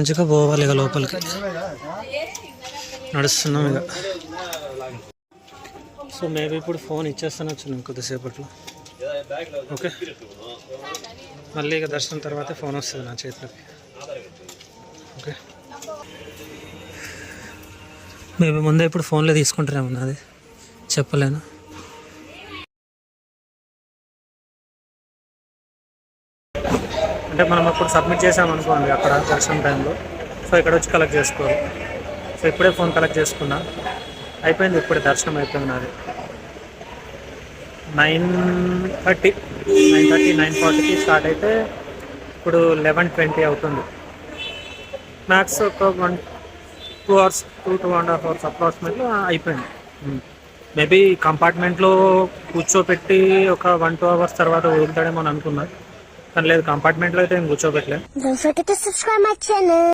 మంచిగా పోవాలి ఇక లోపలికి నడుస్తున్నాం ఇక. సో మేబీ ఇప్పుడు ఫోన్ ఇచ్చేస్తాను వచ్చినాం కొద్దిసేపట్లో. ఓకే, మళ్ళీ ఇక దర్శనం తర్వాత ఫోన్ వస్తుంది నా చేతిలోకి. ఓకే, మేబీ ముందే ఇప్పుడు ఫోన్లో తీసుకుంటారేమో, అది చెప్పలేను. అంటే మనం అప్పుడు సబ్మిట్ చేసామనుకోండి అక్కడ దర్శనం టైంలో, సో ఇక్కడ వచ్చి కలెక్ట్ చేసుకోవాలి. సో ఇప్పుడే ఫోన్ కలెక్ట్ చేసుకున్నా, అయిపోయింది. ఇప్పుడే దర్శనం అయిపోయింది నాది. 9:30 9:40కి స్టార్ట్ అయితే ఇప్పుడు 11:20 అవుతుంది. మ్యాక్స్ ఒక 2 hours 2.5 hours అప్రాక్సిమేట్లీ అయిపోయింది. మేబీ కంపార్ట్మెంట్లో కూర్చోపెట్టి ఒక 1-2 hours తర్వాత వదులుతాడేమో అని అనుకున్నా, కానీ లేదు, కంపార్ట్మెంట్లో అయితే ఏం కూర్చోబెట్టలేదు.